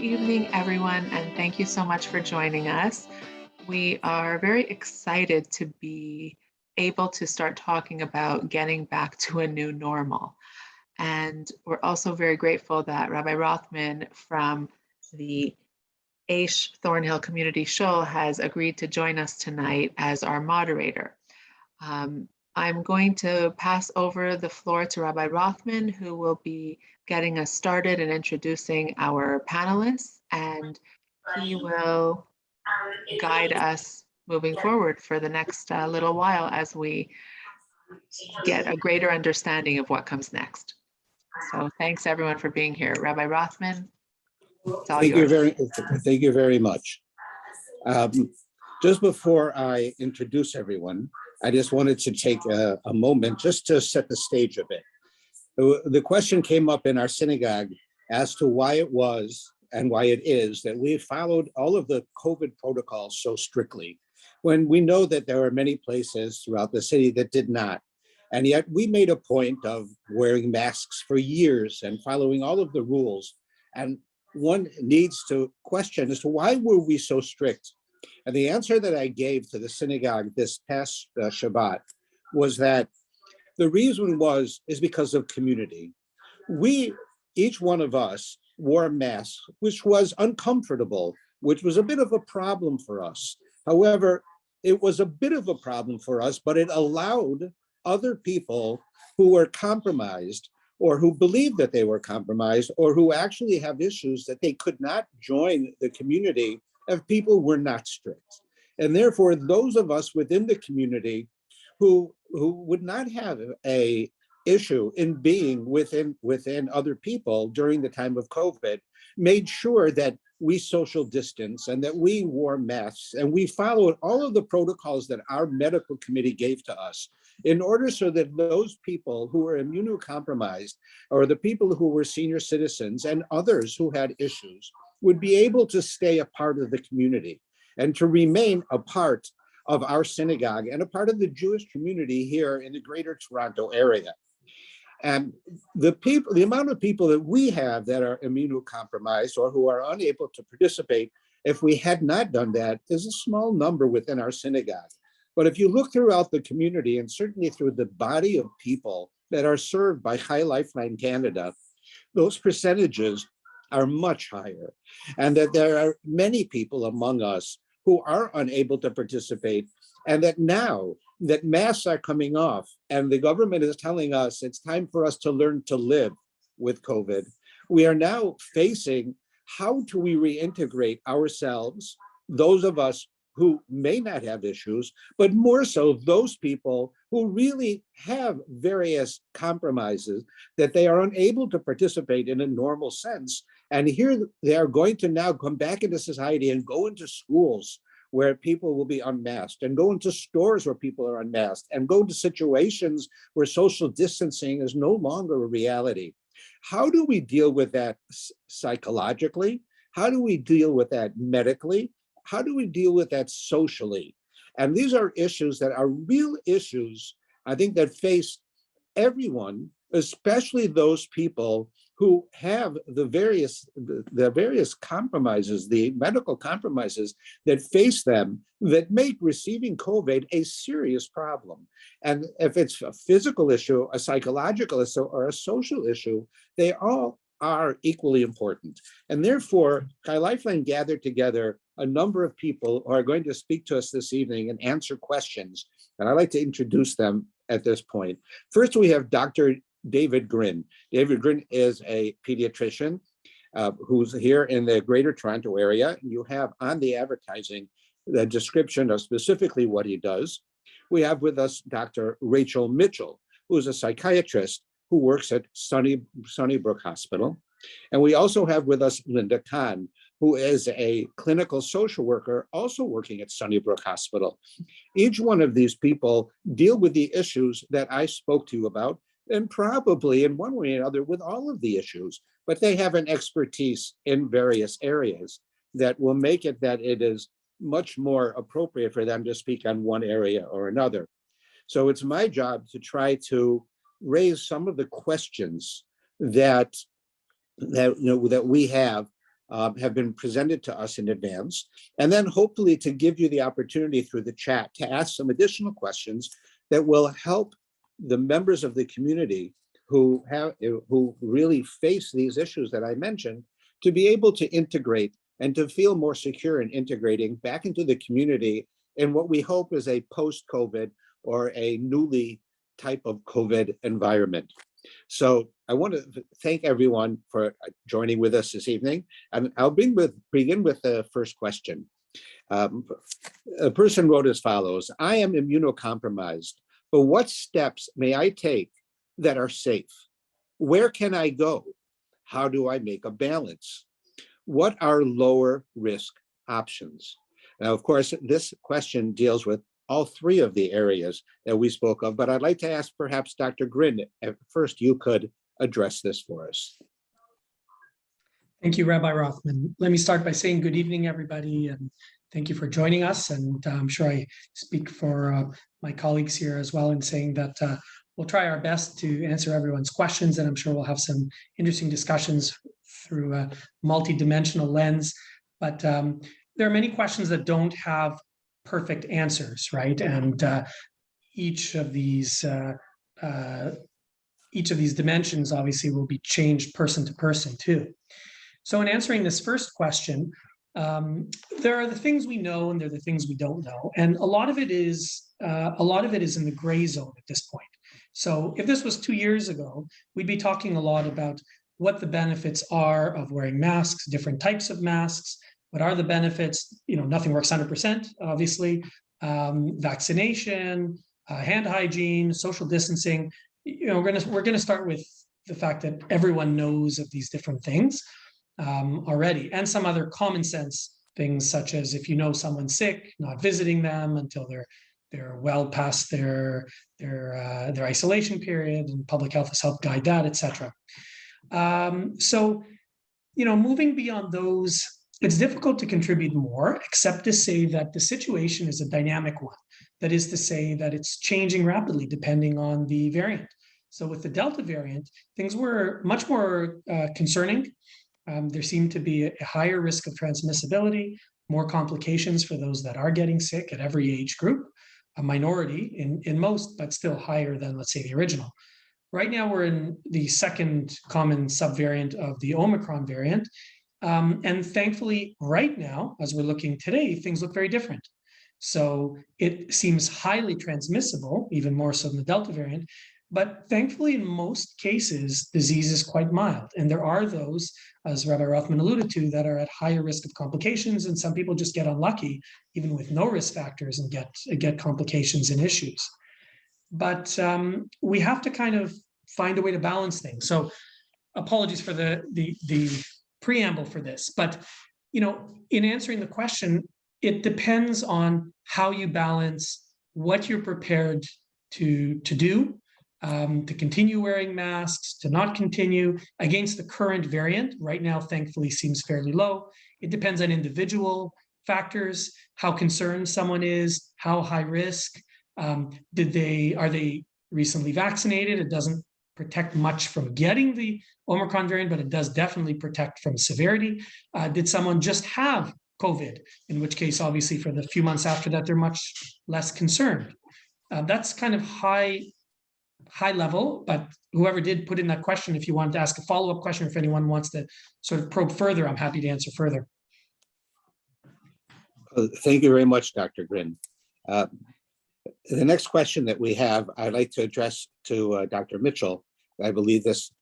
evening, everyone, and thank you so much for joining us. We are very excited to be able to start talking about getting back to a new normal. And we're also very grateful that Rabbi Rothman from the Aish Thornhill Community Shul has agreed to join us tonight as our moderator. I'm going to pass over the floor to Rabbi Rothman, who will be getting us started and introducing our panelists, and he will guide us moving forward for the next little while as we get a greater understanding of what comes next. So thanks everyone for being here. Rabbi Rothman, it's all yours. Thank you very much. Just before I introduce everyone, I just wanted to take a moment just to set the stage a bit. The question came up in our synagogue as to why it was and why it is that we followed all of the COVID protocols so strictly, when we know that there are many places throughout the city that did not. And yet we made a point of wearing masks for years and following all of the rules. And one needs to question as to why were we so strict? And the answer that I gave to the synagogue this past Shabbat was that the reason is because of community. Each one of us wore masks, which was uncomfortable, which was a bit of a problem for us. However, it was a bit of a problem for us, but it allowed other people who were compromised or who believed that they were compromised or who actually have issues that they could not join the community if people were not strict. And therefore, those of us within the community who would not have a issue in being within other people during the time of COVID made sure that we social distance and that we wore masks and we followed all of the protocols that our medical committee gave to us in order so that those people who were immunocompromised or the people who were senior citizens and others who had issues would be able to stay a part of the community and to remain a part of our synagogue and a part of the Jewish community here in the greater Toronto area. And the amount of people that we have that are immunocompromised or who are unable to participate, if we had not done that, is a small number within our synagogue. But if you look throughout the community and certainly through the body of people that are served by Lifeline Canada, those percentages are much higher. And that there are many people among us who are unable to participate, and that now that masks are coming off and the government is telling us it's time for us to learn to live with COVID, we are now facing how do we reintegrate ourselves, those of us who may not have issues, but more so those people who really have various compromises that they are unable to participate in a normal sense. And here they are going to now come back into society and go into schools where people will be unmasked and go into stores where people are unmasked and go into situations where social distancing is no longer a reality. How do we deal with that psychologically? How do we deal with that medically? How do we deal with that socially? And these are issues that are real issues, I think, that face everyone, especially those people who have the various compromises, the medical compromises that face them, that make receiving COVID a serious problem. And if it's a physical issue, a psychological issue, or a social issue, they all are equally important. And therefore, Lifeline gathered together a number of people who are going to speak to us this evening and answer questions. And I'd like to introduce them at this point. First, we have Dr. David Gryn. David Gryn is a pediatrician who's here in the greater Toronto area. You have on the advertising the description of specifically what he does. We have with us Dr. Rachel Mitchell, who is a psychiatrist who works at Sunnybrook Hospital. And we also have with us Linda Conn, who is a clinical social worker also working at Sunnybrook Hospital. Each one of these people deal with the issues that I spoke to you about, and probably in one way or another with all of the issues, but they have an expertise in various areas that will make it that it is much more appropriate for them to speak on one area or another. So it's my job to try to raise some of the questions that we have have been presented to us in advance, and then hopefully to give you the opportunity through the chat to ask some additional questions that will help the members of the community who really face these issues that I mentioned to be able to integrate and to feel more secure in integrating back into the community in what we hope is a post-COVID or a newly type of COVID environment. So I want to thank everyone for joining with us this evening. And I'll begin with the first question. A person wrote as follows: I am immunocompromised, but what steps may I take that are safe? Where can I go? How do I make a balance? What are lower risk options? Now, of course, this question deals with all three of the areas that we spoke of, but I'd like to ask perhaps Dr. Gryn, if first you could address this for us. Thank you, Rabbi Rothman. Let me start by saying good evening, everybody, and thank you for joining us. And I'm sure I speak for my colleagues here as well in saying that we'll try our best to answer everyone's questions, and I'm sure we'll have some interesting discussions through a multi-dimensional lens. But there are many questions that don't have perfect answers, right? And each of these dimensions obviously will be changed person to person too. So in answering this first question, there are the things we know and there are the things we don't know, and a lot of it is in the gray zone at this point. So if this was 2 years ago, we'd be talking a lot about what the benefits are of wearing masks, different types of masks. What are the benefits? You know, nothing works 100%, obviously. Vaccination, hand hygiene, social distancing. You know, we're gonna start with the fact that everyone knows of these different things already, and some other common sense things, such as if you know someone's sick, not visiting them until they're well past their isolation period, and public health has helped guide that, etc. So, you know, moving beyond those, it's difficult to contribute more, except to say that the situation is a dynamic one. That is to say that it's changing rapidly depending on the variant. So with the Delta variant, things were much more concerning. There seemed to be a higher risk of transmissibility, more complications for those that are getting sick at every age group, a minority in most, but still higher than, let's say, the original. Right now, we're in the second common subvariant of the Omicron variant. And thankfully, right now, as we're looking today, things look very different. So it seems highly transmissible, even more so than the Delta variant. But thankfully, in most cases, disease is quite mild. And there are those, as Rabbi Rothman alluded to, that are at higher risk of complications. And some people just get unlucky, even with no risk factors, and get complications and issues. But we have to kind of find a way to balance things. So apologies for the preamble for this, but you know, in answering the question, it depends on how you balance what you're prepared to do, to continue wearing masks, to not continue against the current variant. Right now, thankfully, seems fairly low. It depends on individual factors, how concerned someone is, how high risk, are they recently vaccinated? It doesn't protect much from getting the Omicron variant, but it does definitely protect from severity. Did someone just have COVID? In which case, obviously, for the few months after that, they're much less concerned. That's kind of high level, but whoever did put in that question, if you wanted to ask a follow-up question, if anyone wants to sort of probe further, I'm happy to answer further. Thank you very much, Dr. Gryn. The next question that we have, I'd like to address to Dr. Mitchell. I believe this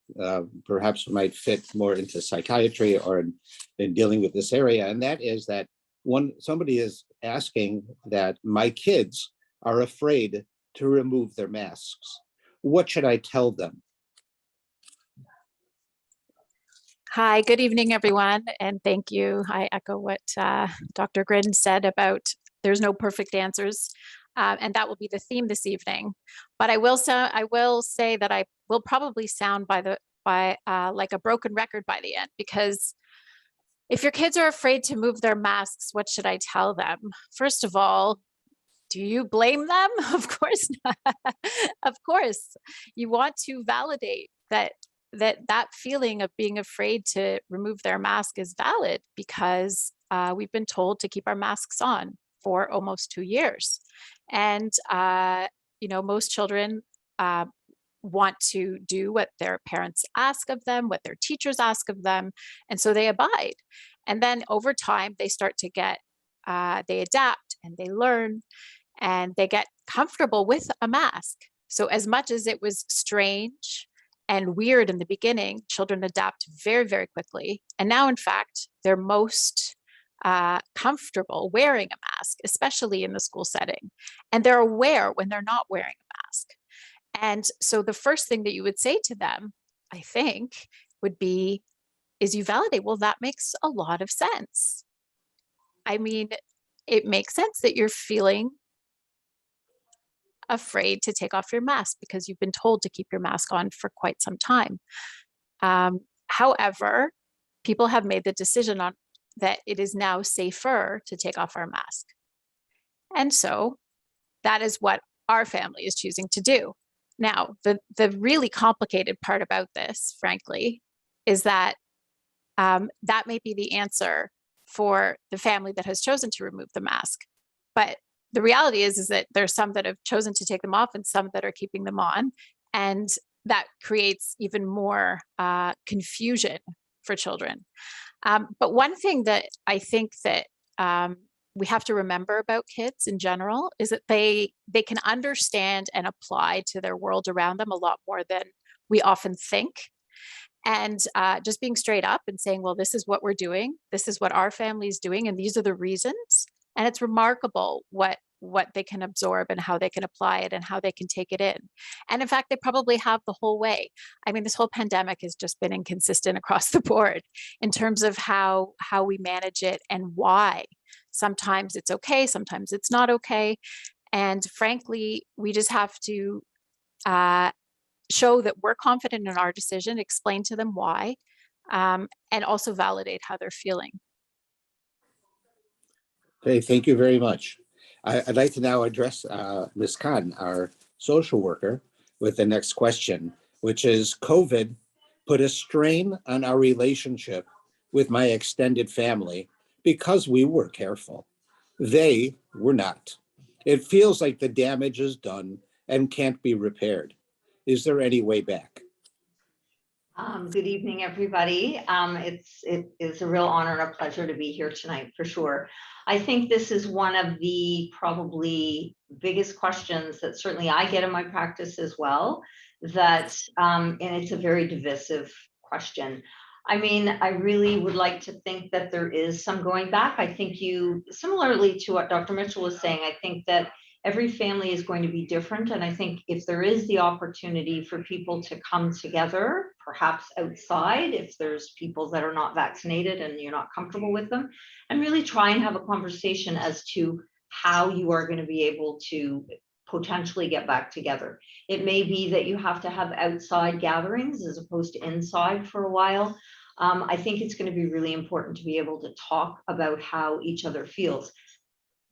perhaps might fit more into psychiatry or in dealing with this area. And that is that somebody is asking that my kids are afraid to remove their masks. What should I tell them? Hi, good evening, everyone, and thank you. I echo what Dr. Gryn said about there's no perfect answers. And that will be the theme this evening. But I will say that I will probably sound like a broken record by the end, because if your kids are afraid to move their masks, what should I tell them? First of all, do you blame them? Of course not. Of course, you want to validate that that feeling of being afraid to remove their mask is valid because we've been told to keep our masks on for almost 2 years. And, most children want to do what their parents ask of them, what their teachers ask of them. And so they abide. And then over time, they start to get, they adapt and they learn and they get comfortable with a mask. So as much as it was strange and weird in the beginning, children adapt very, very quickly. And now, in fact, they're most comfortable wearing a mask, especially in the school setting. And they're aware when they're not wearing a mask. And so the first thing that you would say to them, I think, would be, is you validate, well, that makes a lot of sense. I mean, it makes sense that you're feeling afraid to take off your mask because you've been told to keep your mask on for quite some time. However, people have made the decision on that it is now safer to take off our mask. And so that is what our family is choosing to do. Now, the really complicated part about this, frankly, is that that may be the answer for the family that has chosen to remove the mask. But the reality is that there's some that have chosen to take them off and some that are keeping them on. And that creates even more confusion for children. But one thing that I think that we have to remember about kids in general is that they can understand and apply to their world around them a lot more than we often think. And just being straight up and saying, well, this is what we're doing. This is what our family is doing. And these are the reasons. And it's remarkable what they can absorb and how they can apply it and how they can take it in. And in fact, they probably have the whole way. I mean, this whole pandemic has just been inconsistent across the board in terms of how we manage it and why. Sometimes it's okay, sometimes it's not okay. And frankly, we just have to show that we're confident in our decision, explain to them why, and also validate how they're feeling. Okay, thank you very much. I'd like to now address Ms. Conn, our social worker, with the next question, which is COVID put a strain on our relationship with my extended family because we were careful. They were not. It feels like the damage is done and can't be repaired. Is there any way back? Good evening, everybody. It is a real honor and a pleasure to be here tonight, for sure. I think this is one of the probably biggest questions that certainly I get in my practice as well, and it's a very divisive question. I mean, I really would like to think that there is some going back. I think similarly to what Dr. Mitchell was saying, I think that every family is going to be different. And I think if there is the opportunity for people to come together, perhaps outside, if there's people that are not vaccinated and you're not comfortable with them, and really try and have a conversation as to how you are going to be able to potentially get back together. It may be that you have to have outside gatherings as opposed to inside for a while. I think it's going to be really important to be able to talk about how each other feels.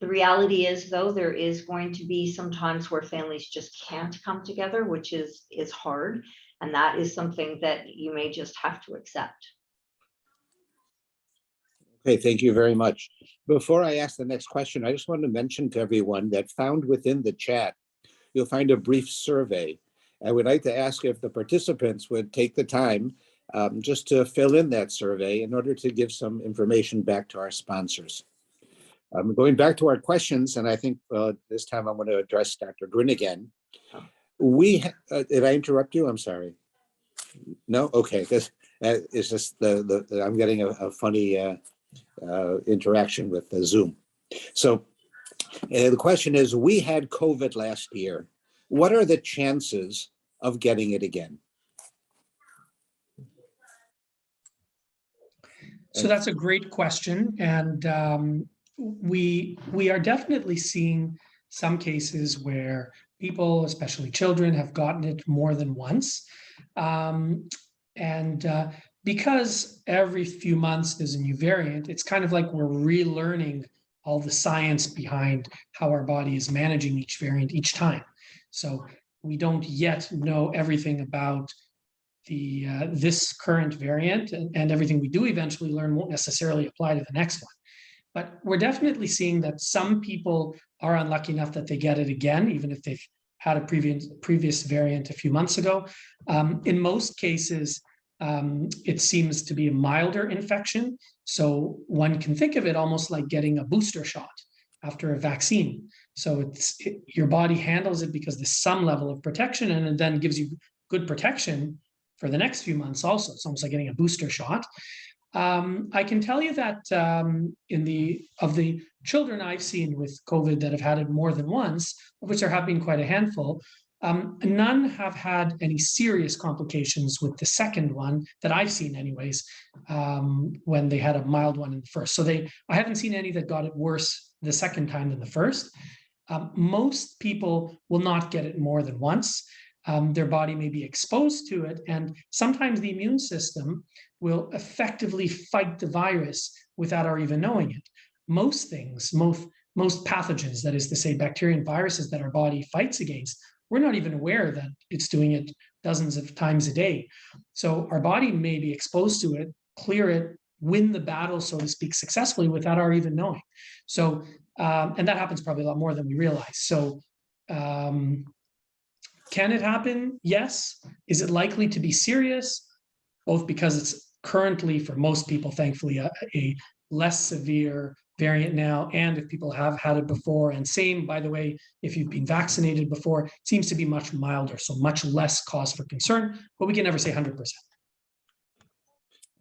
The reality is, though, there is going to be some times where families just can't come together, which is hard. And that is something that you may just have to accept. Okay, thank you very much. Before I ask the next question, I just want to mention to everyone that found within the chat, you'll find a brief survey. I would like to ask if the participants would take the time just to fill in that survey in order to give some information back to our sponsors. Going back to our questions, and I think this time I'm going to address Dr. Gryn again. Did I interrupt you? I'm sorry. No? Okay, this is just I'm getting a funny interaction with the Zoom. So the question is, we had COVID last year. What are the chances of getting it again? So that's a great question. And we are definitely seeing some cases where people, especially children, have gotten it more than once. Because every few months there's a new variant, it's kind of like we're relearning all the science behind how our body is managing each variant each time. So we don't yet know everything about this current variant and everything we do eventually learn won't necessarily apply to the next one. But we're definitely seeing that some people are unlucky enough that they get it again, even if they've had a previous variant a few months ago. In most cases, it seems to be a milder infection. So one can think of it almost like getting a booster shot after a vaccine. So your body handles it because there's some level of protection, and it then gives you good protection for the next few months also. It's almost like getting a booster shot. I can tell you that of the children I've seen with COVID that have had it more than once, of which there have been quite a handful, none have had any serious complications with the second one that I've seen anyways, when they had a mild one in the first. So I haven't seen any that got it worse the second time than the first. Most people will not get it more than once. Their body may be exposed to it, and sometimes the immune system will effectively fight the virus without our even knowing it. Most things, most pathogens, that is to say bacteria and viruses that our body fights against, we're not even aware that it's doing it dozens of times a day. So our body may be exposed to it, clear it, win the battle, so to speak, successfully without our even knowing. So, and that happens probably a lot more than we realize. So, can it happen? Yes. Is it likely to be serious? Both because it's currently, for most people, thankfully, a less severe variant now, and if people have had it before, and same, by the way, if you've been vaccinated before, it seems to be much milder, so much less cause for concern, but we can never say 100%.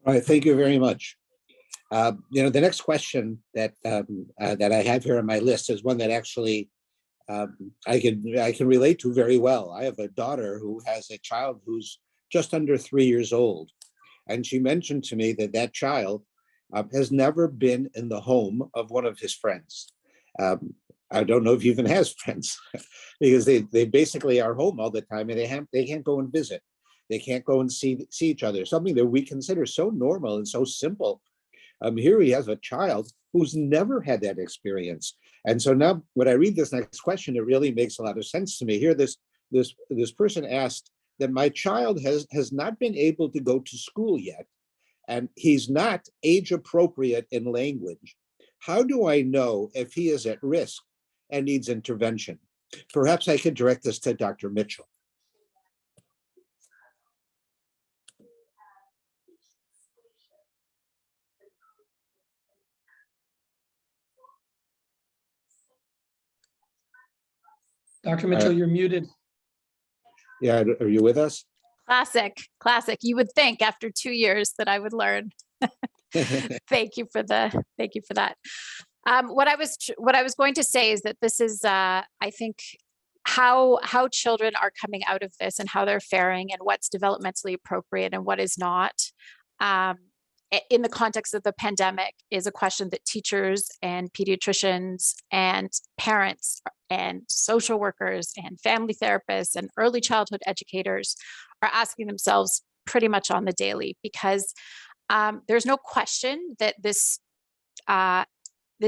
All right, thank you very much. The next question that I have here on my list is one that actually I can relate to very well. I have a daughter who has a child who's just under 3 years old, and she mentioned to me that that child has never been in the home of one of his friends. I don't know if he even has friends because they basically are home all the time, and they can't go and visit. They can't go and see each other. Something that we consider so normal and so simple. Here he has a child who's never had that experience. And so now when I read this next question, it really makes a lot of sense to me. Here, this person asked that my child has not been able to go to school yet, and he's not age appropriate in language. How do I know if he is at risk and needs intervention? Perhaps I could direct this to Dr. Mitchell. Dr. Mitchell, you're muted. Yeah, are you with us? Classic. You would think after 2 years that I would learn. Thank you for that. What I was going to say is that this is, I think, how children are coming out of this and how they're faring and what's developmentally appropriate and what is not. In the context of the pandemic is a question that teachers and pediatricians and parents and social workers and family therapists and early childhood educators are asking themselves pretty much on the daily, because there's no question that this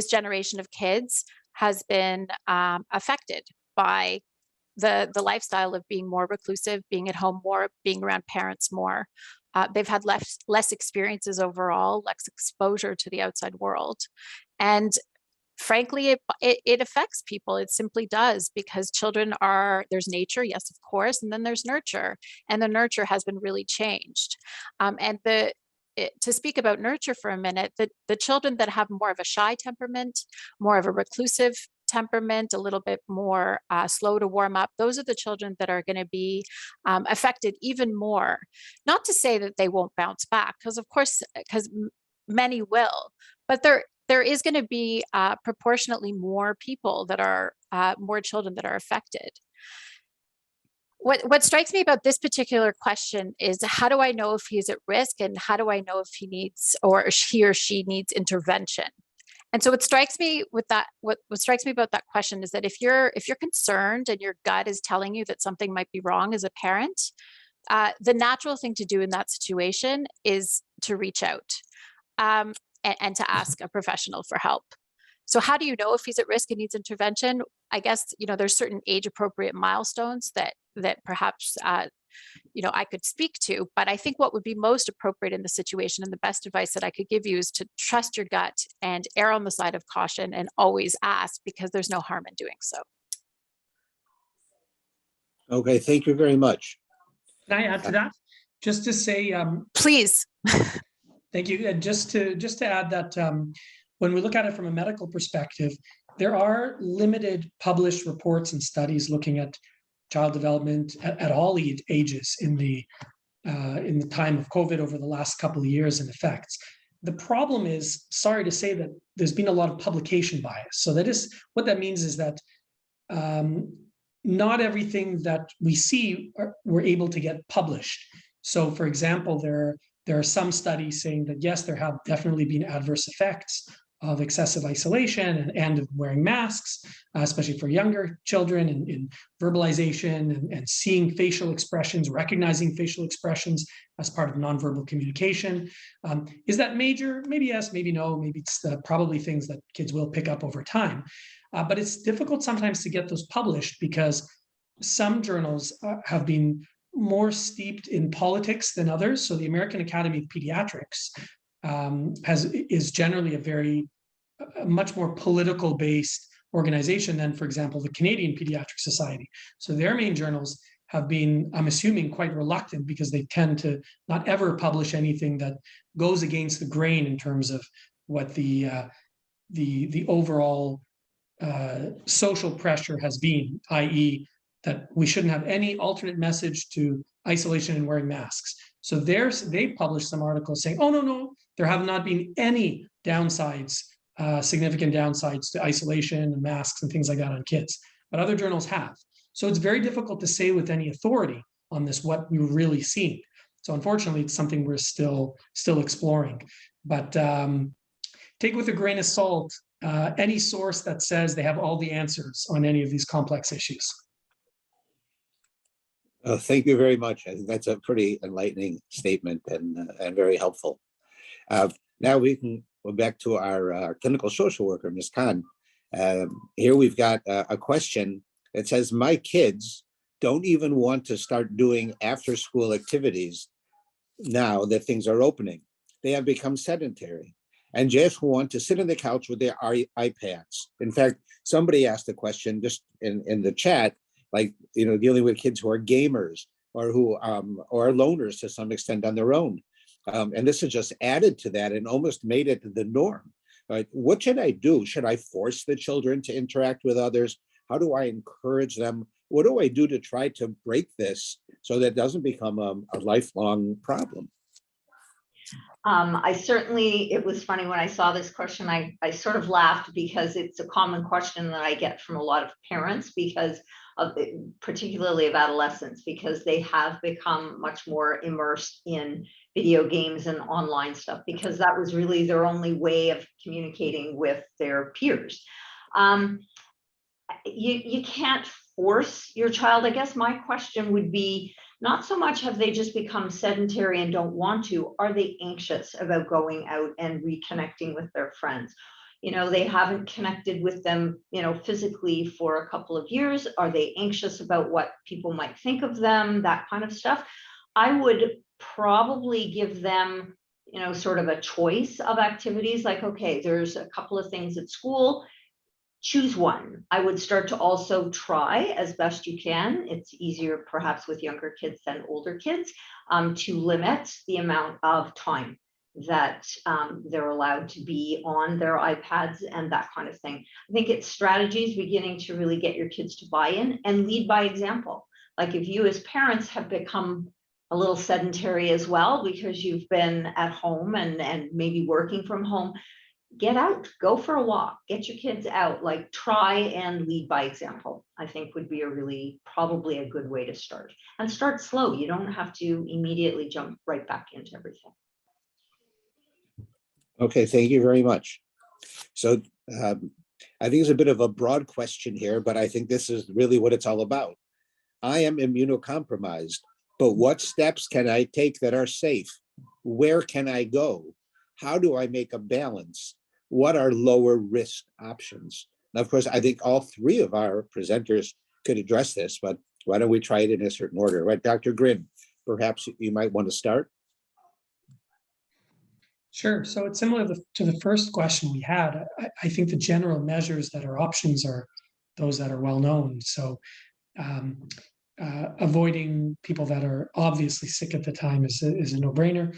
generation of kids has been affected by the lifestyle of being more reclusive, being at home more, being around parents more. They've had less experiences overall, less exposure to the outside world. And frankly, it affects people. It simply does, because children there's nature, yes, of course, and then there's nurture. And the nurture has been really changed. To speak about nurture for a minute, the children that have more of a shy temperament, more of a reclusive temperament, a little bit more slow to warm up, those are the children that are going to be affected even more. Not to say that they won't bounce back, because many will, but there is going to be proportionately more people that are more children that are affected. What strikes me about this particular question is, how do I know if he's at risk, and how do I know if he needs, or he or she needs, intervention? And so what strikes me about that question is that if you're concerned and your gut is telling you that something might be wrong as a parent, the natural thing to do in that situation is to reach out and to ask a professional for help. So how do you know if he's at risk and needs intervention? I guess, there's certain age appropriate milestones that perhaps I could speak to. But I think what would be most appropriate in the situation, and the best advice that I could give you, is to trust your gut and err on the side of caution and always ask, because there's no harm in doing so. Okay, thank you very much. Can I add to that? Just to say, Please. thank you. And just to add that when we look at it from a medical perspective, there are limited published reports and studies looking at child development at all ages in the time of COVID over the last couple of years and effects. The problem is, sorry to say, that there's been a lot of publication bias. So that is what that means, is that not everything that we see we're able to get published. So, for example, there are some studies saying that yes, there have definitely been adverse effects of excessive isolation and of wearing masks, especially for younger children, in verbalization and seeing facial expressions, recognizing facial expressions as part of nonverbal communication. Is that major? Maybe yes, maybe no, maybe it's probably things that kids will pick up over time. But it's difficult sometimes to get those published because some journals have been more steeped in politics than others. So the American Academy of Pediatrics is generally a much more political based organization than, for example, the Canadian Pediatric Society. So their main journals have been, I'm assuming, quite reluctant, because they tend to not ever publish anything that goes against the grain in terms of what the overall social pressure has been, i.e., that we shouldn't have any alternate message to isolation and wearing masks. So they published some articles saying, oh, no, there have not been any downsides, significant downsides to isolation and masks and things like that on kids, but other journals have. So it's very difficult to say with any authority on this what we've really seen. So unfortunately, it's something we're still exploring. But take with a grain of salt any source that says they have all the answers on any of these complex issues. Thank you very much. I think that's a pretty enlightening statement and very helpful. Now we can go back to our clinical social worker, Ms. Conn. Here we've got a question that says, my kids don't even want to start doing after-school activities now that things are opening. They have become sedentary and just want to sit on the couch with their iPads. In fact, somebody asked a question just in the chat, like, dealing with kids who are gamers or who are loners to some extent on their own. And this has just added to that and almost made it the norm. Right? What should I do? Should I force the children to interact with others? How do I encourage them? What do I do to try to break this so that it doesn't become a lifelong problem? It was funny when I saw this question, I sort of laughed because it's a common question that I get from a lot of parents, because particularly of adolescents, because they have become much more immersed in video games and online stuff, because that was really their only way of communicating with their peers. You can't force your child. I guess my question would be, not so much have they just become sedentary and don't want to, are they anxious about going out and reconnecting with their friends? They haven't connected with them, physically for a couple of years. Are they anxious about what people might think of them? That kind of stuff. I would probably give them, sort of a choice of activities, like, okay, there's a couple of things at school. Choose one. I would start to also try as best you can. It's easier perhaps with younger kids than older kids to limit the amount of time that they're allowed to be on their iPads and that kind of thing. I think it's strategies beginning to really get your kids to buy in and lead by example. Like if you as parents have become a little sedentary as well because you've been at home and maybe working from home, get out, go for a walk, get your kids out, like try and lead by example, I think would be probably a good way to start. And start slow. You don't have to immediately jump right back into everything. Okay, thank you very much. So I think it's a bit of a broad question here, but I think this is really what it's all about. I am immunocompromised, but what steps can I take that are safe? Where can I go? How do I make a balance? What are lower risk options? Now, of course, I think all three of our presenters could address this, but why don't we try it in a certain order, right? Dr. Gryn, perhaps you might want to start. Sure. So it's similar to the first question we had. I think the general measures that are options are those that are well known. So avoiding people that are obviously sick at the time is a no-brainer.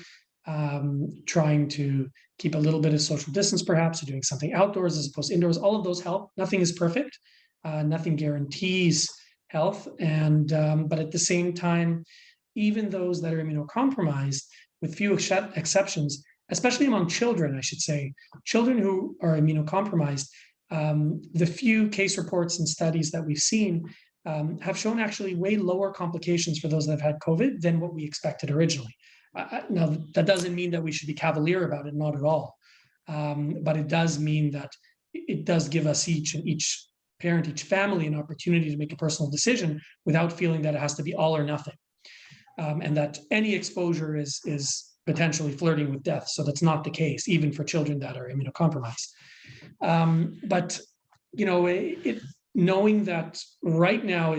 Trying to keep a little bit of social distance, perhaps, or doing something outdoors as opposed to indoors. All of those help. Nothing is perfect. Nothing guarantees health. And but at the same time, even those that are immunocompromised, with few exceptions, especially among children, I should say, children who are immunocompromised, the few case reports and studies that we've seen have shown actually way lower complications for those that have had COVID than what we expected originally. Now, that doesn't mean that we should be cavalier about it, not at all. But it does mean that it does give us each parent, each family, an opportunity to make a personal decision without feeling that it has to be all or nothing. And that any exposure is potentially flirting with death. So that's not the case, even for children that are immunocompromised. But, you know, knowing that right now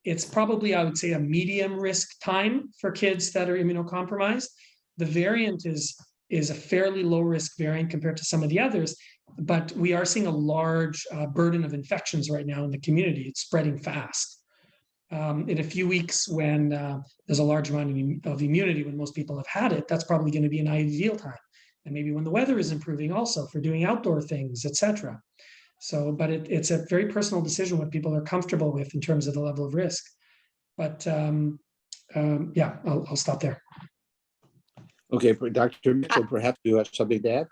it's probably, I would say, a medium risk time for kids that are immunocompromised. The variant is a fairly low risk variant compared to some of the others, but we are seeing a large burden of infections right now in the community. It's spreading fast. In a few weeks, when there's a large amount of immunity, when most people have had it, that's probably going to be an ideal time. And maybe when the weather is improving also for doing outdoor things, etc. So, but it's a very personal decision what people are comfortable with in terms of the level of risk. But yeah, I'll stop there. Okay, Dr. Mitchell, perhaps you have something to add?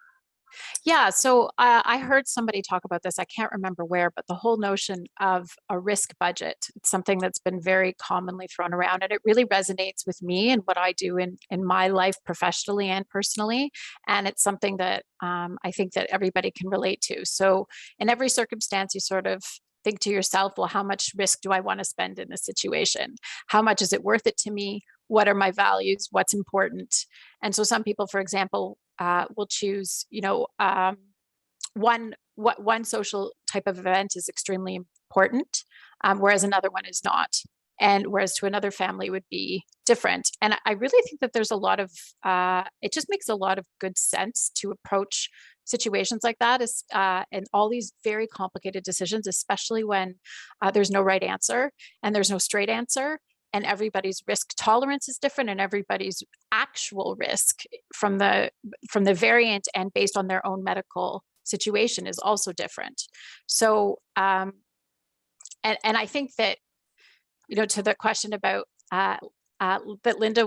Yeah, so I heard somebody talk about this. I can't remember where, but the whole notion of a risk budget, it's something that's been very commonly thrown around, and it really resonates with me and what I do in my life professionally and personally. And it's something that I think that everybody can relate to. So in every circumstance, you sort of think to yourself, well, how much risk do I want to spend in this situation? How much is it worth it to me? What are my values? What's important? And so some people, for example, will choose, you know, one social type of event is extremely important, whereas another one is not. And whereas to another family would be different. And I really think that there's a lot of, it just makes a lot of good sense to approach situations like that and all these very complicated decisions, especially when there's no right answer and there's no straight answer. And everybody's risk tolerance is different, and everybody's actual risk from the variant and based on their own medical situation is also different. So, and I think that, you know, to the question about that Linda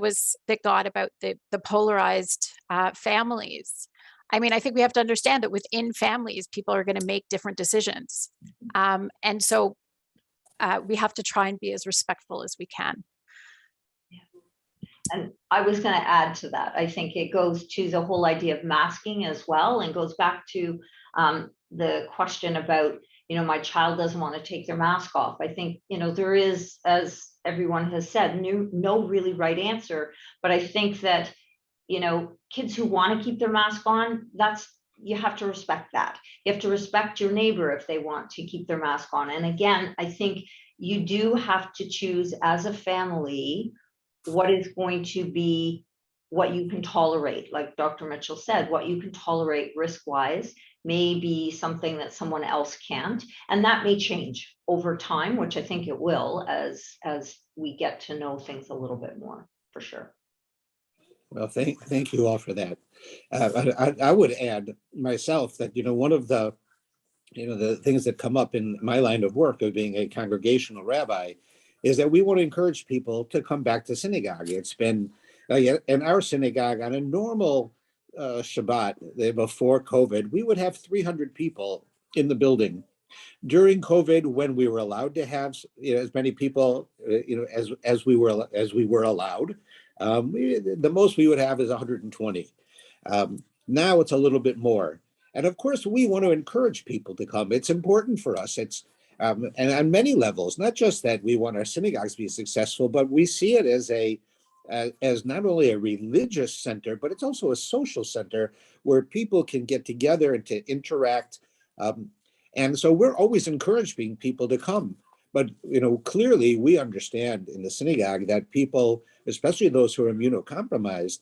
got about the polarized families. I mean, I think we have to understand that within families, people are going to make different decisions, and so. We have to try and be as respectful as we can. And I was going to add to that. I think it goes to the whole idea of masking as well, and goes back to the question about, you know, my child doesn't want to take their mask off. I think, you know, there is, as everyone has said, no really right answer. But I think that, you know, kids who want to keep their mask on, you have to respect that. You have to respect your neighbor if they want to keep their mask on. And again, I think you do have to choose as a family what is going to be what you can tolerate. Like Dr. Mitchell said, what you can tolerate risk-wise may be something that someone else can't. And that may change over time, which I think it will as we get to know things a little bit more, for sure. Well, thank you all for that. I would add myself that, you know, one of the, you know, the things that come up in my line of work of being a congregational rabbi is that we want to encourage people to come back to synagogue. It's been in our synagogue on a normal Shabbat before COVID, we would have 300 people in the building. During COVID, when we were allowed to have, you know, as many people, you know, as we were allowed, the most we would have is 120. Now it's a little bit more. And of course, we want to encourage people to come. It's important for us. It's and on many levels, not just that we want our synagogues to be successful, but we see it as not only a religious center, but it's also a social center where people can get together and to interact. And so we're always encouraging people to come. But clearly we understand in the synagogue that people, especially those who are immunocompromised,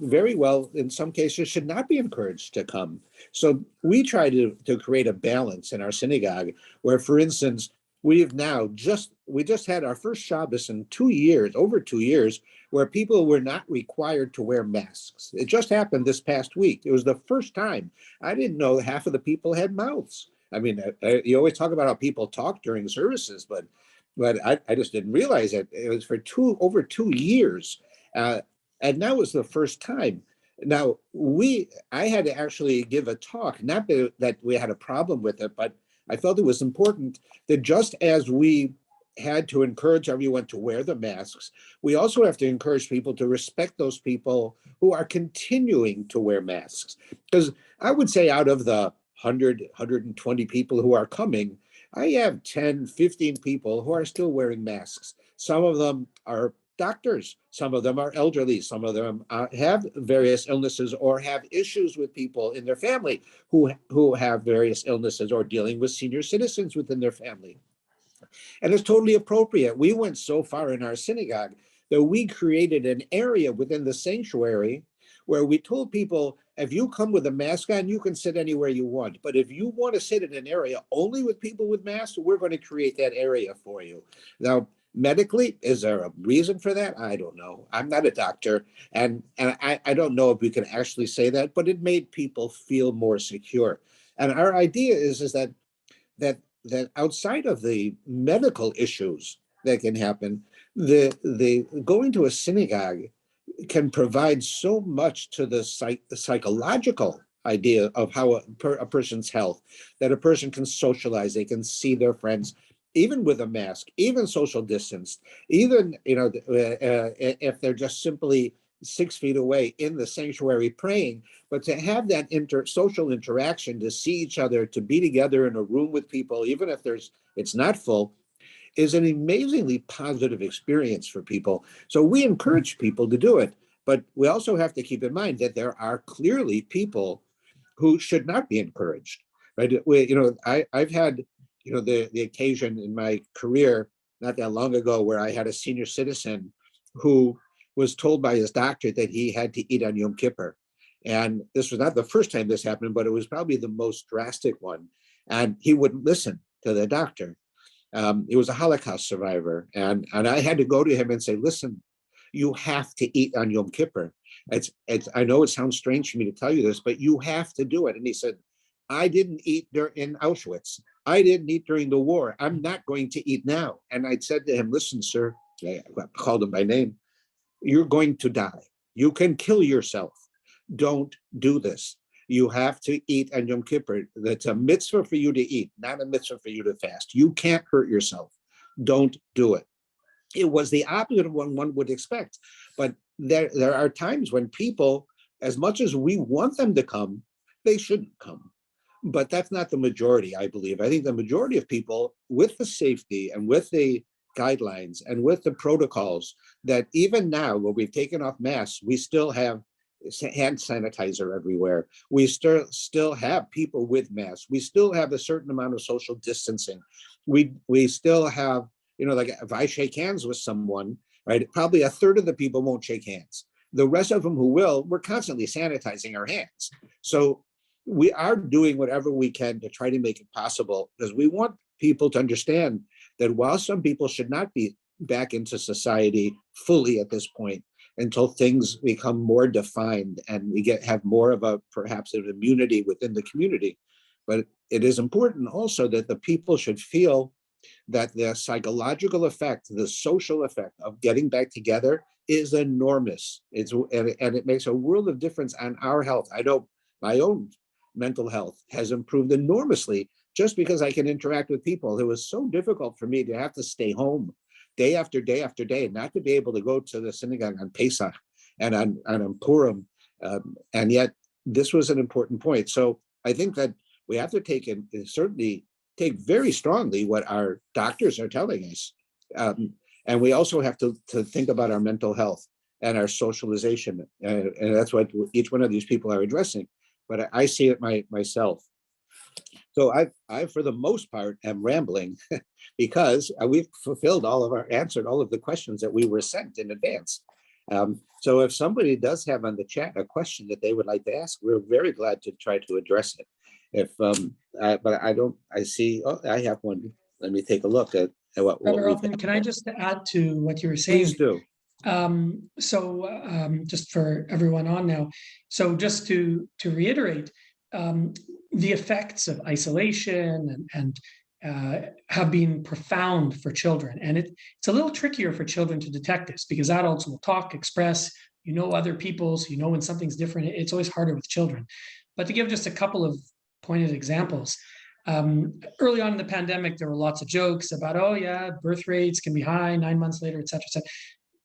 very well, in some cases, should not be encouraged to come. So we try to create a balance in our synagogue where, for instance, we just had our first Shabbos in 2 years, over 2 years, where people were not required to wear masks. It just happened this past week. It was the first time. I didn't know half of the people had mouths. I mean, you always talk about how people talk during services, but I just didn't realize it. It was for over 2 years. And that was the first time. Now, I had to actually give a talk, not that we had a problem with it, but I felt it was important that just as we had to encourage everyone to wear the masks, we also have to encourage people to respect those people who are continuing to wear masks. Because I would say out of the 100, 120 people who are coming, I have 10, 15 people who are still wearing masks. Some of them are doctors, some of them are elderly, some of them have various illnesses or have issues with people in their family who have various illnesses or dealing with senior citizens within their family. And it's totally appropriate. We went so far in our synagogue that we created an area within the sanctuary where we told people, if you come with a mask on, you can sit anywhere you want. But if you want to sit in an area only with people with masks, we're going to create that area for you. Now, medically, is there a reason for that? I don't know. I'm not a doctor, and I don't know if we can actually say that, but it made people feel more secure. And our idea is that outside of the medical issues that can happen, the going to a synagogue can provide so much to the psychological idea of how a person's health, that a person can socialize, they can see their friends, even with a mask, even social distance, even if they're just simply 6 feet away in the sanctuary praying, but to have that social interaction, to see each other, to be together in a room with people, even if it's not full, is an amazingly positive experience for people. So we encourage people to do it, but we also have to keep in mind that there are clearly people who should not be encouraged, right? I've had, the occasion in my career not that long ago where I had a senior citizen who was told by his doctor that he had to eat on Yom Kippur. And this was not the first time this happened, but it was probably the most drastic one. And he wouldn't listen to the doctor. He was a Holocaust survivor. And I had to go to him and say, listen, you have to eat on Yom Kippur. I know it sounds strange for me to tell you this, but you have to do it. And he said, I didn't eat in Auschwitz. I didn't eat during the war. I'm not going to eat now. And I said to him, listen, sir, I called him by name, you're going to die. You can kill yourself. Don't do this. You have to eat on Yom Kippur. That's a mitzvah for you to eat, not a mitzvah for you to fast. You can't hurt yourself. Don't do it. It was the opposite of what one would expect. But there are times when people, as much as we want them to come, they shouldn't come. But that's not the majority, I believe. I think the majority of people, with the safety and with the guidelines and with the protocols, that even now when we've taken off masks, we still have hand sanitizer everywhere. We still have people with masks. We still have a certain amount of social distancing. We still have, like if I shake hands with someone, right, probably a third of the people won't shake hands. The rest of them who will, we're constantly sanitizing our hands. So we are doing whatever we can to try to make it possible, because we want people to understand that while some people should not be back into society fully at this point, until things become more defined and we have more of perhaps an immunity within the community. But it is important also that the people should feel that the psychological effect, the social effect of getting back together is enormous. And it makes a world of difference on our health. I know my own mental health has improved enormously just because I can interact with people. It was so difficult for me to have to stay home day after day after day, not to be able to go to the synagogue on Pesach and on Purim. And yet this was an important point. So I think that we have to certainly take very strongly what our doctors are telling us. And we also have to think about our mental health and our socialization. And that's what each one of these people are addressing. But I see it myself. So I, for the most part, am rambling. because we've answered all of the questions that we were sent in advance. So if somebody does have on the chat a question that they would like to ask, we're very glad to try to address it. But I see, I have one. Let me take a look at what Rothman, can I just add to what you were saying? Please do. Just for everyone on now, so just to reiterate, the effects of isolation and have been profound for children, and it's a little trickier for children to detect this because adults will talk, express, other people, so when something's different. It's always harder with children. But to give just a couple of pointed examples, early on in the pandemic, there were lots of jokes about, oh yeah, birth rates can be high 9 months later, et cetera, et cetera.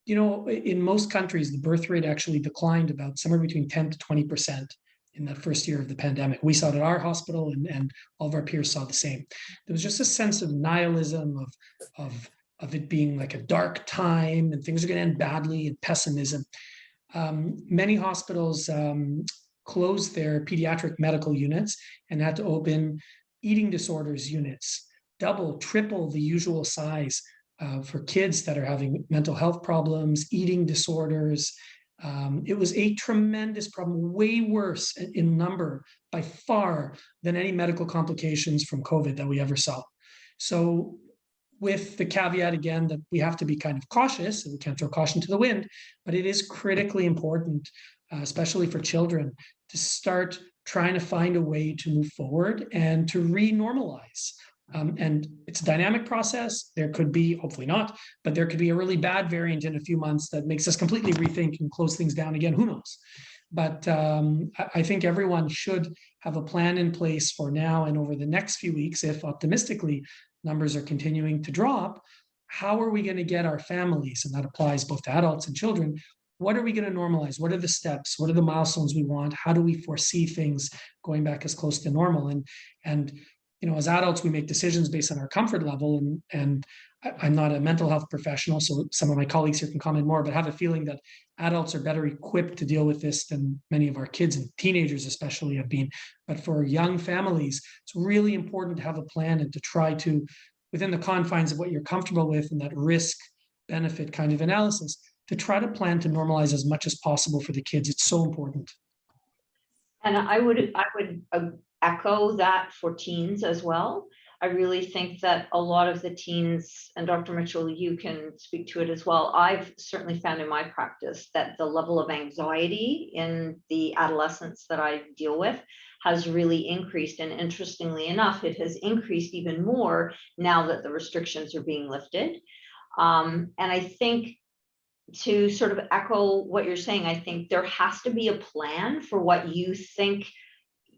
In most countries, the birth rate actually declined about somewhere between 10 to 20% in the first year of the pandemic. We saw it at our hospital, and all of our peers saw the same. There was just a sense of nihilism, of it being like a dark time and things are going to end badly, and pessimism. Many hospitals closed their pediatric medical units and had to open eating disorders units, double, triple the usual size for kids that are having mental health problems, eating disorders. It was a tremendous problem, way worse in number by far than any medical complications from COVID that we ever saw. So with the caveat again that we have to be kind of cautious and we can't throw caution to the wind, but it is critically important, especially for children, to start trying to find a way to move forward and to re-normalize. And it's a dynamic process. There could be, hopefully not, but there could be a really bad variant in a few months that makes us completely rethink and close things down again. Who knows? But I think everyone should have a plan in place for now and over the next few weeks, if optimistically numbers are continuing to drop. How are we going to get our families, and that applies both to adults and children, what are we going to normalize? What are the steps? What are the milestones we want? How do we foresee things going back as close to normal? And as adults, we make decisions based on our comfort level. And I'm not a mental health professional, so some of my colleagues here can comment more, but have a feeling that adults are better equipped to deal with this than many of our kids and teenagers especially have been. But for young families, it's really important to have a plan and to try to, within the confines of what you're comfortable with and that risk benefit kind of analysis, to try to plan to normalize as much as possible for the kids. It's so important. And I would echo that for teens as well. I really think that a lot of the teens, and Dr. Mitchell, you can speak to it as well. I've certainly found in my practice that the level of anxiety in the adolescents that I deal with has really increased. And interestingly enough, it has increased even more now that the restrictions are being lifted. And I think, to sort of echo what you're saying, I think there has to be a plan for what you think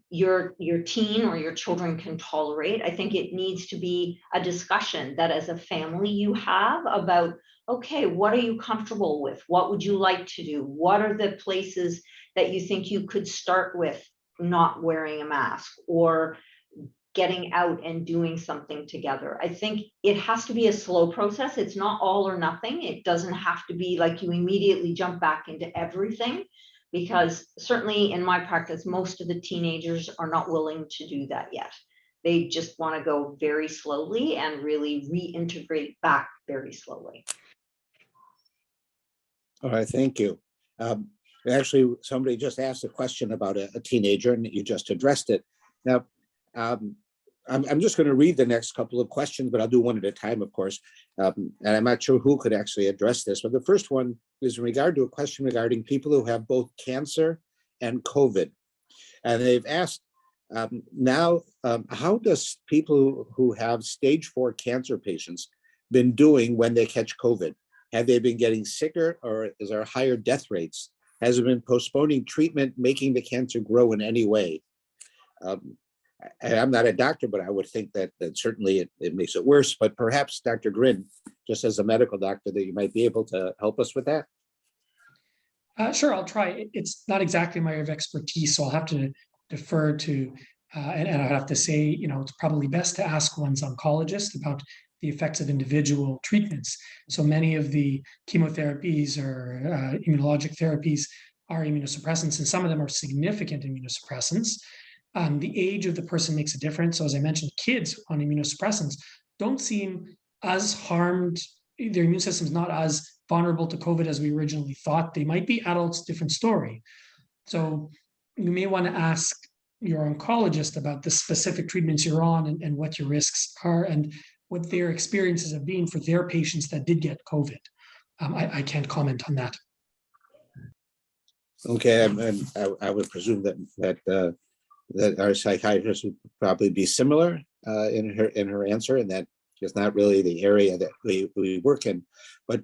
your teen or your children can tolerate. I think it needs to be a discussion that as a family you have about, okay, what are you comfortable with? What would you like to do? What are the places that you think you could start with not wearing a mask or getting out and doing something together? I think it has to be a slow process. It's not all or nothing. It doesn't have to be like you immediately jump back into everything, because certainly in my practice, most of the teenagers are not willing to do that yet. They just want to go very slowly and really reintegrate back very slowly. All right, thank you. Actually, somebody just asked a question about a teenager, and you just addressed it. Now, I'm just going to read the next couple of questions, but I'll do one at a time, of course. And I'm not sure who could actually address this, but the first one is in regard to a question regarding people who have both cancer and COVID. And they've asked how does people who have stage 4 cancer patients been doing when they catch COVID? Have they been getting sicker, or is there higher death rates? Has it been postponing treatment, making the cancer grow in any way? And I'm not a doctor, but I would think that certainly it makes it worse. But perhaps Dr. Gryn, just as a medical doctor, that you might be able to help us with that. Sure, I'll try. It's not exactly my area of expertise, so I'll have to defer to, and I have to say, it's probably best to ask one's oncologist about the effects of individual treatments. So many of the chemotherapies or immunologic therapies are immunosuppressants, and some of them are significant immunosuppressants. The age of the person makes a difference. So as I mentioned, kids on immunosuppressants don't seem as harmed. Their immune system's not as vulnerable to COVID as we originally thought. They might be adults, different story. So you may want to ask your oncologist about the specific treatments you're on and what your risks are and what their experiences have been for their patients that did get COVID. I can't comment on that. Okay, and I would presume that our psychiatrist would probably be similar in her answer, and that is not really the area that we work in. But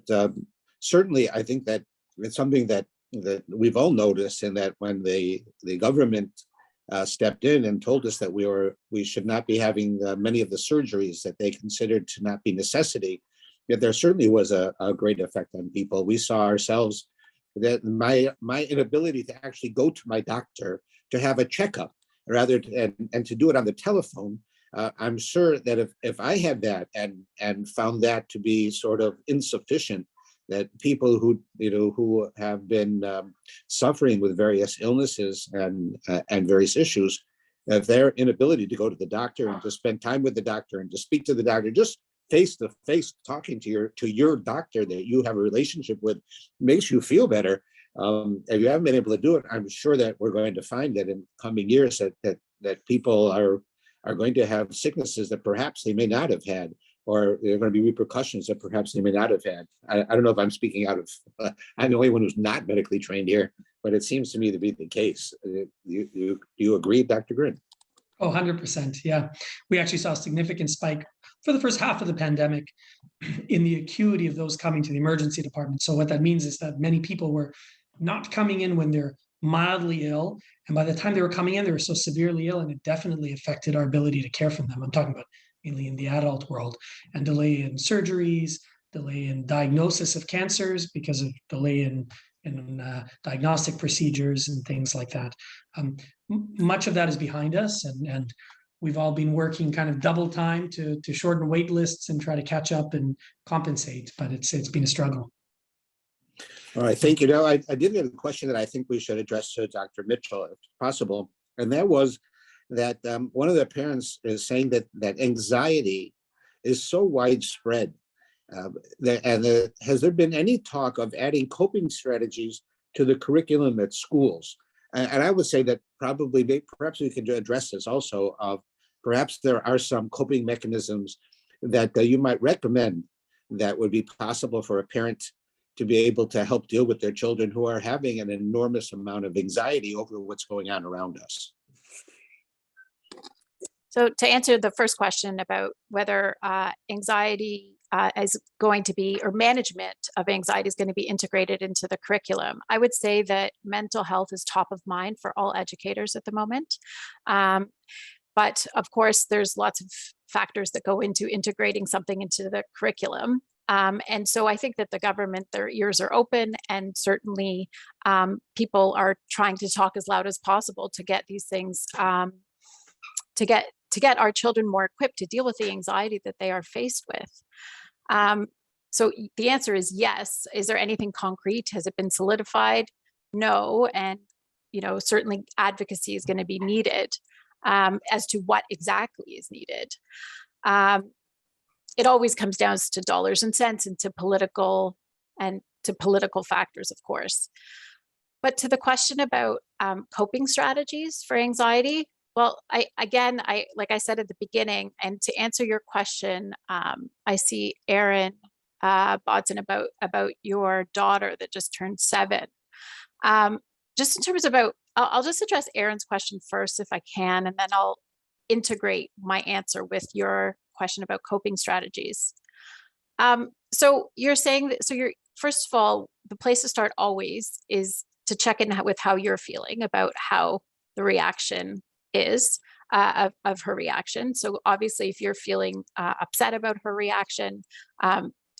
certainly, I think that it's something that we've all noticed, and that when the government stepped in and told us that we should not be having many of the surgeries that they considered to not be necessity, yet there certainly was a great effect on people. We saw ourselves that my inability to actually go to my doctor to have a checkup, rather and to do it on the telephone. I'm sure that if I had that and found that to be sort of insufficient, that people who have been suffering with various illnesses and various issues, if their inability to go to the doctor and to spend time with the doctor and to speak to the doctor, just face to face talking to your doctor that you have a relationship with, makes you feel better. If you haven't been able to do it, I'm sure that we're going to find that in coming years that people are going to have sicknesses that perhaps they may not have had, or there are going to be repercussions that perhaps they may not have had. I don't know if I'm speaking out of, I'm the only one who's not medically trained here, but it seems to me to be the case. Do you agree, Dr. Gryn? Oh, 100%. Yeah. We actually saw a significant spike for the first half of the pandemic in the acuity of those coming to the emergency department. So what that means is that many people were not coming in when they're mildly ill. And by the time they were coming in, they were so severely ill, and it definitely affected our ability to care for them. I'm talking about mainly in the adult world, and delay in surgeries, delay in diagnosis of cancers because of delay in diagnostic procedures and things like that. Much of that is behind us, and we've all been working kind of double time to shorten wait lists and try to catch up and compensate, but it's been a struggle. All right, thank you. Now, I did get a question that I think we should address to Dr. Mitchell, if possible, and that was that one of the parents is saying that anxiety is so widespread. Has there been any talk of adding coping strategies to the curriculum at schools? And I would say that perhaps we could address this also. Perhaps there are some coping mechanisms that you might recommend that would be possible for a parent to be able to help deal with their children who are having an enormous amount of anxiety over what's going on around us. So to answer the first question about whether anxiety is going to be, or management of anxiety is going to be integrated into the curriculum, I would say that mental health is top of mind for all educators at the moment. But of course, there's lots of factors that go into integrating something into the curriculum. And so I think that the government, their ears are open, and certainly people are trying to talk as loud as possible to get these things, to get our children more equipped to deal with the anxiety that they are faced with. So the answer is yes. Is there anything concrete? Has it been solidified? No. And, certainly advocacy is going to be needed as to what exactly is needed. It always comes down to dollars and cents and to political factors, of course. But to the question about coping strategies for anxiety, well, like I said at the beginning, and to answer your question, I see Aaron Bodson about your daughter that just turned 7. Just in terms about, I'll just address Aaron's question first if I can, and then I'll integrate my answer with your question about coping strategies. So you're saying that, first of all, the place to start always is to check in with how you're feeling about how the reaction is of her reaction. So obviously, if you're feeling upset about her reaction,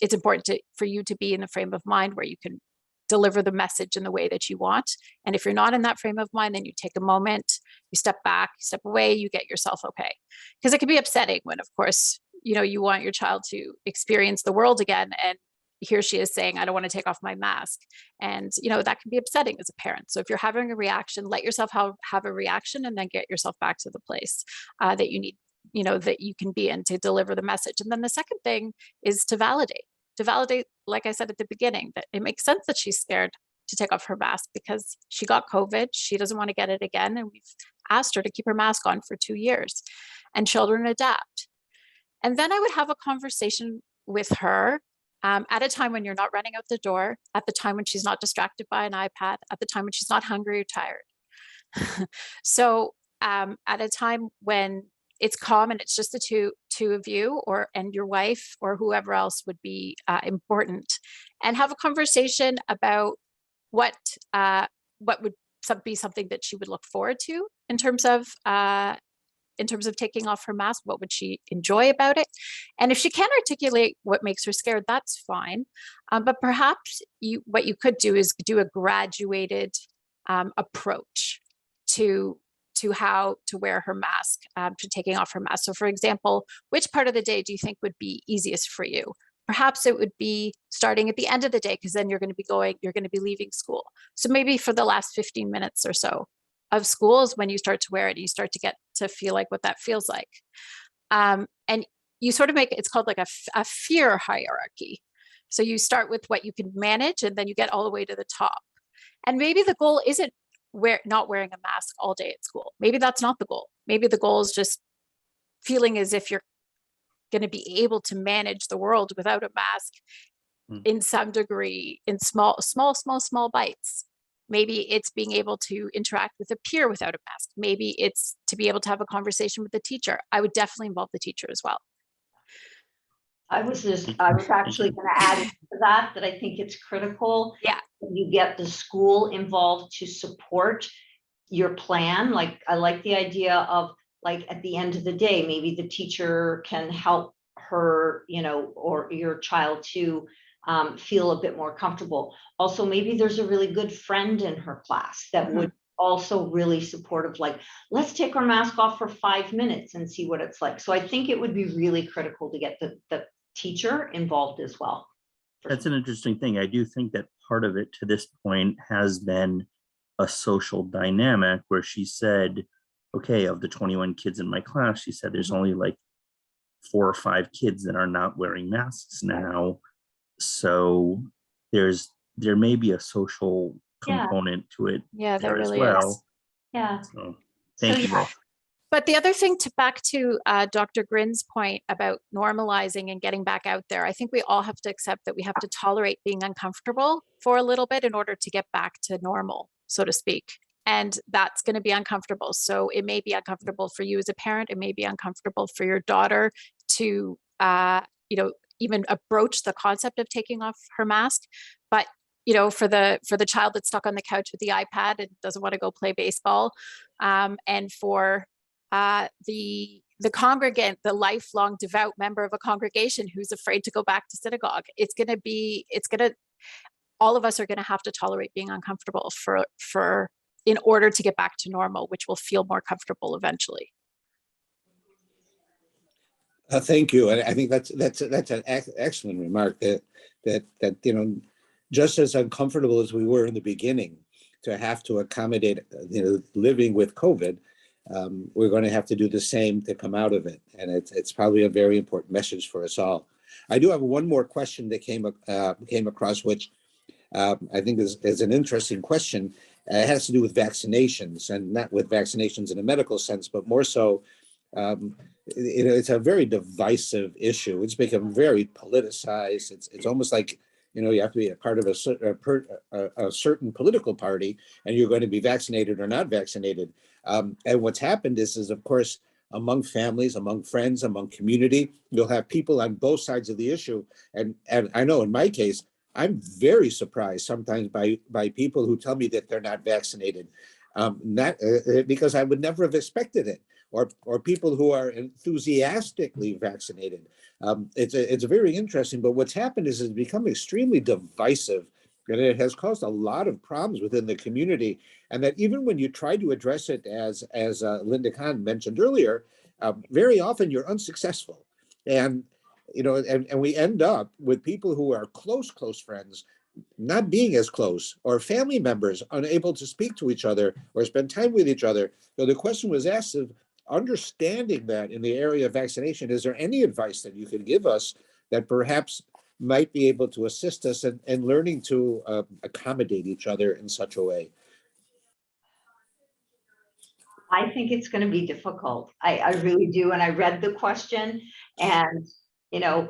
it's important for you to be in the frame of mind where you can deliver the message in the way that you want. And if you're not in that frame of mind, then you take a moment, you step back, you step away, you get yourself okay. Because it can be upsetting when, of course, you want your child to experience the world again, and here she is saying, I don't want to take off my mask. And, that can be upsetting as a parent. So if you're having a reaction, let yourself have a reaction, and then get yourself back to the place that you that you can be in to deliver the message. And then the second thing is to validate, like I said at the beginning, that it makes sense that she's scared to take off her mask because she got COVID. She doesn't want to get it again. And we've asked her to keep her mask on for 2 years, and children adapt. And then I would have a conversation with her at a time when you're not running out the door, at the time when she's not distracted by an iPad, at the time when she's not hungry or tired. So at a time when it's calm and it's just the two of you, and your wife or whoever else would be important, and have a conversation about what would be something that she would look forward to in terms of taking off her mask. What would she enjoy about it? And if she can't articulate what makes her scared, that's fine. But perhaps what you could do is do a graduated approach to how to wear her mask, to taking off her mask. So for example, which part of the day do you think would be easiest for you? Perhaps it would be starting at the end of the day, because then you're going to be leaving school. So maybe for the last 15 minutes or so of school is when you start to wear it. You start to get to feel like what that feels like. And you sort of it's called like a fear hierarchy. So you start with what you can manage, and then you get all the way to the top. And maybe the goal isn't not wearing a mask all day at school. Maybe that's not the goal. Maybe the goal is just feeling as if you're going to be able to manage the world without a mask in some degree, in small bites. Maybe it's being able to interact with a peer without a mask. Maybe it's to be able to have a conversation with the teacher. I would definitely involve the teacher as well. I was actually going to add to that I think it's critical. Yeah. You get the school involved to support your plan. Like, I like the idea of, like, at the end of the day, maybe the teacher can help her, or your child to feel a bit more comfortable. Also, maybe there's a really good friend in her class that would also really supportive, like, let's take our mask off for 5 minutes and see what it's like. So I think it would be really critical to get the teacher involved as well. That's an interesting thing. I do think that part of it to this point has been a social dynamic where she said, okay, of the 21 kids in my class, she said there's only like 4 or 5 kids that are not wearing masks now. So there may be a social component to it. Yeah, there really is. Yeah. So thank you both. But the other thing, back to Dr. Gryn's point about normalizing and getting back out there, I think we all have to accept that we have to tolerate being uncomfortable for a little bit in order to get back to normal, so to speak. And that's going to be uncomfortable. So it may be uncomfortable for you as a parent. It may be uncomfortable for your daughter to, even broach the concept of taking off her mask. But for the child that's stuck on the couch with the iPad and doesn't want to go play baseball, and for the congregant, the lifelong devout member of a congregation who's afraid to go back to synagogue, all of us are going to have to tolerate being uncomfortable for in order to get back to normal, which will feel more comfortable eventually. Thank you. And I think that's an excellent remark, that just as uncomfortable as we were in the beginning to have to accommodate living with COVID, we're going to have to do the same to come out of it. And it's probably a very important message for us all. I do have one more question that came across, which I think is an interesting question. It has to do with vaccinations, and not with vaccinations in a medical sense, but more so, it's a very divisive issue. It's become very politicized. It's almost like, you have to be a part of a certain political party, and you're going to be vaccinated or not vaccinated. And what's happened is of course, among families, among friends, among community, you'll have people on both sides of the issue. And I know in my case, I'm very surprised sometimes by people who tell me that they're not vaccinated, because I would never have expected it, or people who are enthusiastically vaccinated. It's very interesting, but what's happened is it's become extremely divisive, and it has caused a lot of problems within the community. And that even when you try to address it, as Linda Conn mentioned earlier, very often you're unsuccessful. And and we end up with people who are close friends not being as close, or family members unable to speak to each other or spend time with each other. So the question was asked of, understanding that in the area of vaccination, is there any advice that you could give us that perhaps might be able to assist us in learning to accommodate each other in such a way? I think it's going to be difficult. I really do. And I read the question, and, you know,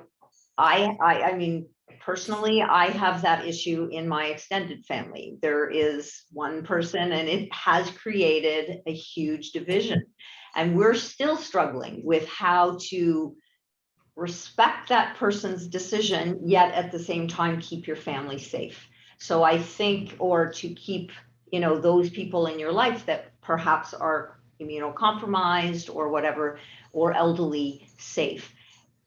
I mean, personally, I have that issue in my extended family. There is one person, and it has created a huge division. And we're still struggling with how to respect that person's decision, yet at the same time, keep your family safe. So I think, or to keep, you know, those people in your life that perhaps are immunocompromised or whatever, or elderly, safe.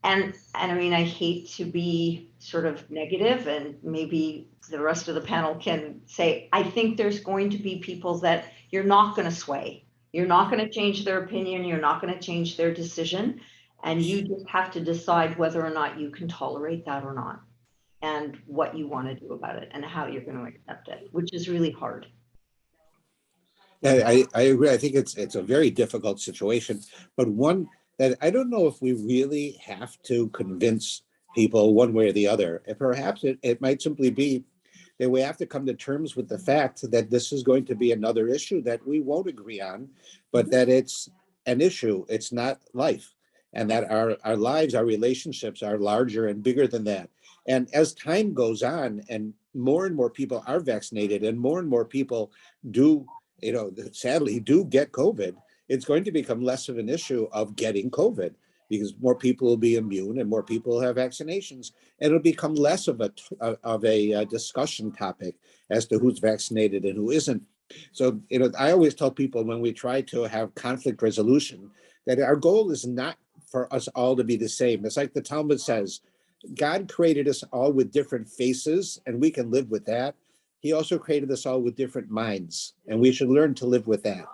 And I mean, I hate to be sort of negative, and maybe the rest of the panel can say, I think there's going to be people that you're not going to sway. You're not going to change their opinion. You're not going to change their decision. And you just have to decide whether or not you can tolerate that or not, and what you want to do about it and how you're going to accept it, which is really hard. Yeah, I agree. I think it's a very difficult situation, but one that I don't know if we really have to convince people one way or the other. And perhaps it might simply be that we have to come to terms with the fact that this is going to be another issue that we won't agree on, but that it's an issue. It's not life. And that our lives, our relationships are larger and bigger than that. And as time goes on and more people are vaccinated and more people do, sadly do get COVID, it's going to become less of an issue of getting COVID because more people will be immune and more people will have vaccinations, and it'll become less of a discussion topic as to who's vaccinated and who isn't. So, I always tell people when we try to have conflict resolution that our goal is not for us all to be the same. It's like the Talmud says, God created us all with different faces, and we can live with that. He also created us all with different minds, and we should learn to live with that.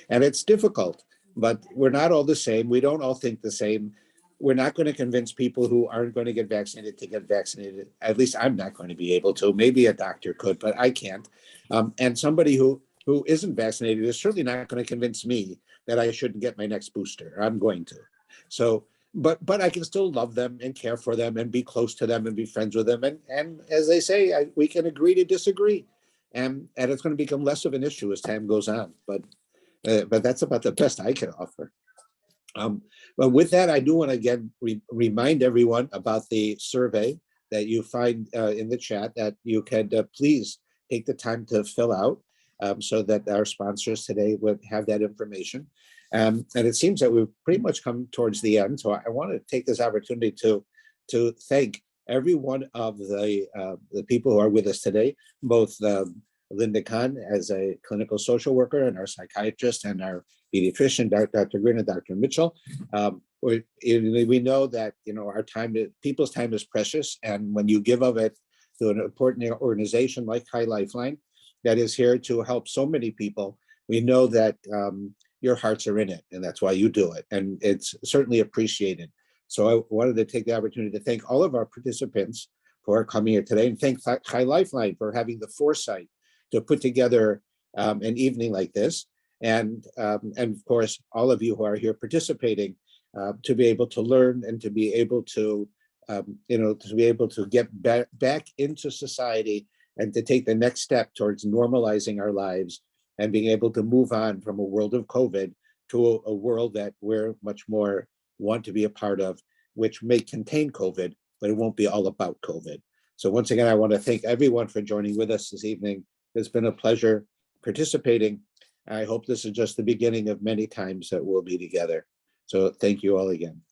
And it's difficult, but we're not all the same. We don't all think the same. We're not going to convince people who aren't going to get vaccinated to get vaccinated. At least I'm not going to be able to. Maybe a doctor could, but I can't. And somebody who isn't vaccinated is certainly not going to convince me that I shouldn't get my next booster. I'm going to. So, but I can still love them and care for them and be close to them and be friends with them. And as they say, we can agree to disagree. And it's going to become less of an issue as time goes on. But that's about the best I can offer. But with that, I do want to again remind everyone about the survey that you find in the chat that you can please take the time to fill out so that our sponsors today would have that information. And it seems that we've pretty much come towards the end. So I want to take this opportunity to thank every one of the people who are with us today, both Linda Conn as a clinical social worker and our psychiatrist and our pediatrician, Dr. Gryn and Dr. Mitchell. We know that our time, people's time is precious, and when you give of it to an important organization like Lifeline that is here to help so many people, we know that your hearts are in it, and that's why you do it, and it's certainly appreciated. So I wanted to take the opportunity to thank all of our participants for coming here today, and thank Lifeline for having the foresight to put together an evening like this, and of course all of you who are here participating to be able to learn and to be able to get back into society and to take the next step towards normalizing our lives and being able to move on from a world of COVID to a world that we're much more want to be a part of, which may contain COVID, but it won't be all about COVID. So once again, I want to thank everyone for joining with us this evening. It's been a pleasure participating. I hope this is just the beginning of many times that we'll be together. So thank you all again.